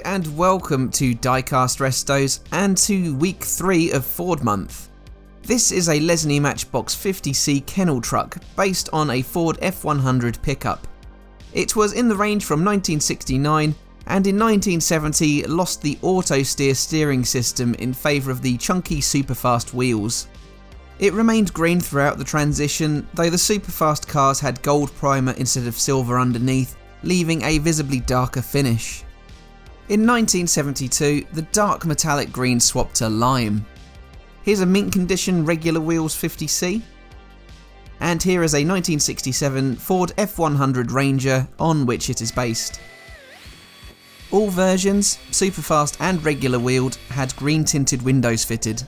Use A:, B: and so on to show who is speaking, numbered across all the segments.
A: and welcome to Diecast Restos and to week 3 of Ford month. This is a Lesney Matchbox 50C Kennel Truck based on a Ford F-100 pickup. It was in the range from 1969 and in 1970 lost the auto steer steering system in favour of the chunky Superfast wheels. It remained green throughout the transition, though the Superfast cars had gold primer instead of silver underneath, leaving a visibly darker finish. In 1972, the dark metallic green swapped to lime. Here's a mint condition regular wheels 50C. And here is a 1967 Ford F-100 Ranger on which it is based. All versions, Superfast and regular wheeled, had green tinted windows fitted.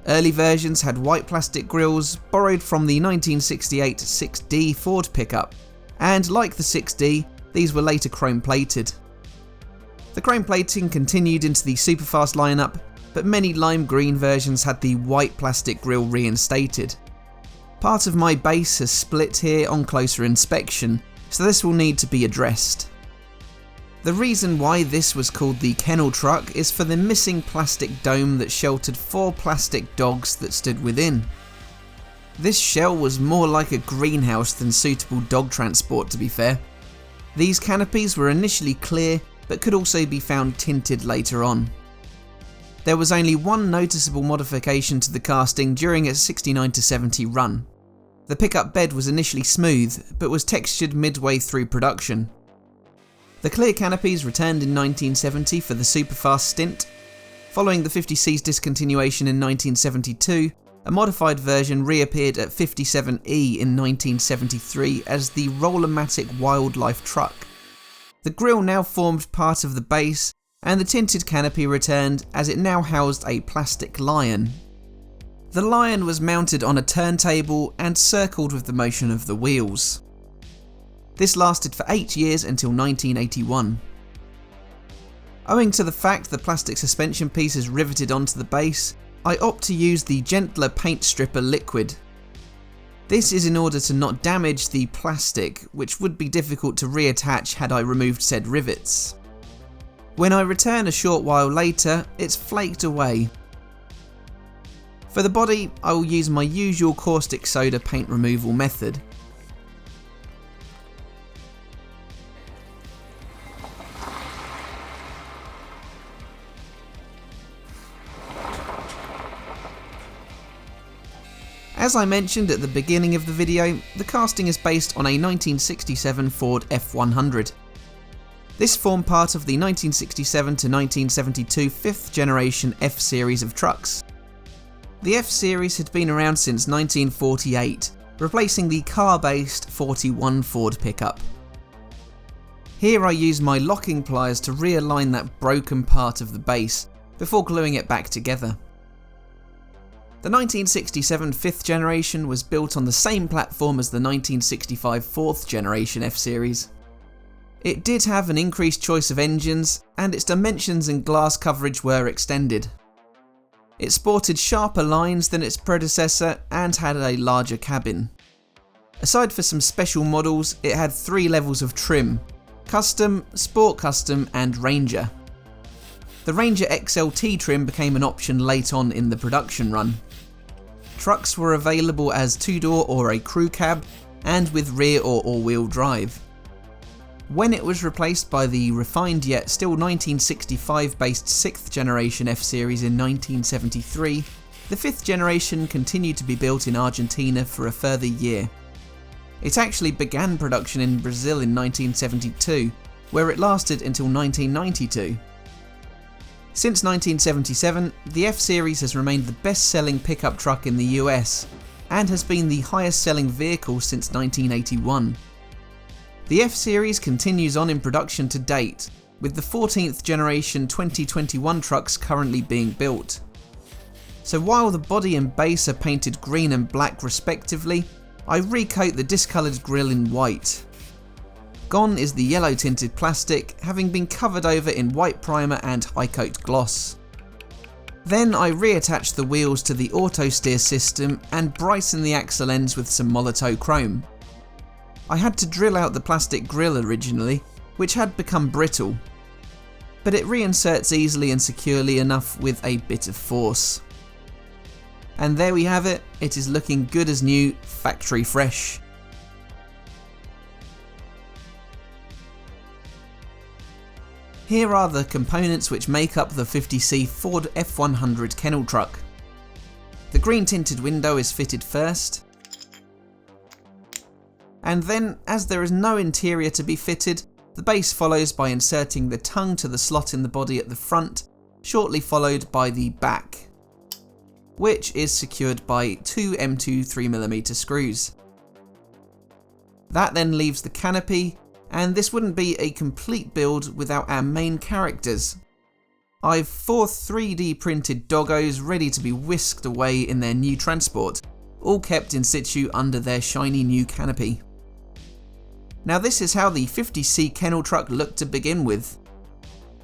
A: Early versions had white plastic grilles borrowed from the 1968 6D Ford pickup, and like the 6D, these were later chrome plated. The chrome plating continued into the Superfast lineup, but many lime green versions had the white plastic grille reinstated. Part of my base has split here on closer inspection, so this will need to be addressed. The reason why this was called the Kennel Truck is for the missing plastic dome that sheltered 4 plastic dogs that stood within. This shell was more like a greenhouse than suitable dog transport, to be fair. These canopies were initially clear, but could also be found tinted later on. There was only one noticeable modification to the casting during its 69 to 70 run. The pickup bed was initially smooth, but was textured midway through production. The clear canopies returned in 1970 for the Superfast stint. Following the 50C's discontinuation in 1972, a modified version reappeared at 57E in 1973 as the Roller-Matic Wildlife Truck. The grille now formed part of the base, and the tinted canopy returned as it now housed a plastic lion. The lion was mounted on a turntable and circled with the motion of the wheels. This lasted for 8 years until 1981. Owing to the fact the plastic suspension piece is riveted onto the base, I opt to use the gentler paint stripper liquid. This is in order to not damage the plastic, which would be difficult to reattach had I removed said rivets. When I return a short while later, it's flaked away. For the body, I will use my usual caustic soda paint removal method. As I mentioned at the beginning of the video, the casting is based on a 1967 Ford F-100. This formed part of the 1967 to 1972 5th generation F-Series of trucks. The F-Series had been around since 1948, replacing the car-based 41 Ford pickup. Here I use my locking pliers to realign that broken part of the base, before gluing it back together. The 1967 5th generation was built on the same platform as the 1965 4th generation F-Series. It did have an increased choice of engines, and its dimensions and glass coverage were extended. It sported sharper lines than its predecessor and had a larger cabin. Aside for some special models, it had 3 levels of trim: Custom, Sport Custom and Ranger. The Ranger XLT trim became an option late on in the production run. Trucks were available as 2-door or a crew cab, and with rear or all-wheel drive. When it was replaced by the refined yet still 1965 based 6th generation F-Series in 1973, the 5th generation continued to be built in Argentina for a further year. It actually began production in Brazil in 1972, where it lasted until 1992. Since 1977, the F-Series has remained the best-selling pickup truck in the US, and has been the highest-selling vehicle since 1981. The F-Series continues on in production to date, with the 14th generation 2021 trucks currently being built. So while the body and base are painted green and black respectively, I recoat the discoloured grille in white. Gone is the yellow tinted plastic, having been covered over in white primer and high coat gloss. Then I reattach the wheels to the auto steer system and brighten the axle ends with some Molotow chrome. I had to drill out the plastic grille originally, which had become brittle. but it reinserts easily and securely enough with a bit of force. And there we have it, it is looking good as new, factory fresh. Here are the components which make up the 50c Ford F-100 kennel truck. The green tinted window is fitted first, and then, as there is no interior to be fitted, the base follows by inserting the tongue to the slot in the body at the front, shortly followed by the back, which is secured by two M2 3mm screws. That then leaves the canopy, and this wouldn't be a complete build without our main characters. I've 4 3D printed doggos ready to be whisked away in their new transport, all kept in situ under their shiny new canopy. Now this is how the 50c kennel truck looked to begin with.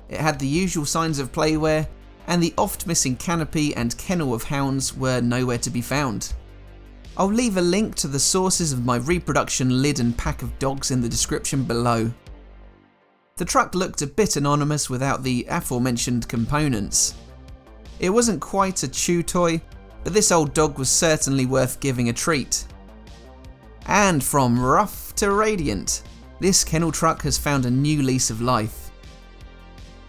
A: It had the usual signs of playwear, and the oft missing canopy and kennel of hounds were nowhere to be found. I'll leave a link to the sources of my reproduction lid and pack of dogs in the description below. The truck looked a bit anonymous without the aforementioned components. It wasn't quite a chew toy, but this old dog was certainly worth giving a treat. And from rough to radiant, this kennel truck has found a new lease of life.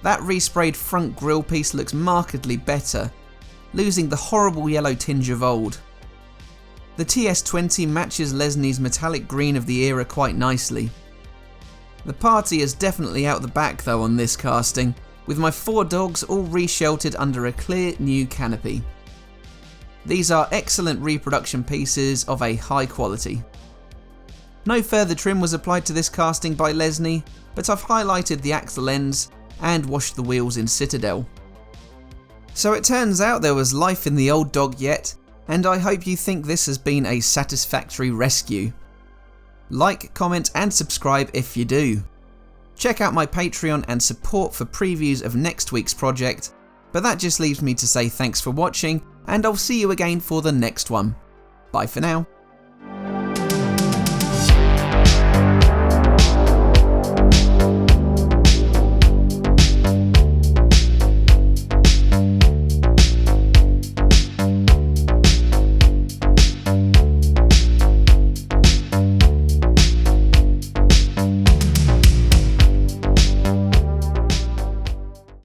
A: That resprayed front grille piece looks markedly better, losing the horrible yellow tinge of old. The TS20 matches Lesney's metallic green of the era quite nicely. The party is definitely out the back though on this casting, with my 4 dogs all resheltered under a clear new canopy. These are excellent reproduction pieces of a high quality. No further trim was applied to this casting by Lesney, but I've highlighted the axle ends and washed the wheels in Citadel. So it turns out there was life in the old dog yet, and I hope you think this has been a satisfactory rescue. Like, comment and subscribe if you do. Check out my Patreon and support for previews of next week's project, but that just leaves me to say thanks for watching, and I'll see you again for the next one. Bye for now.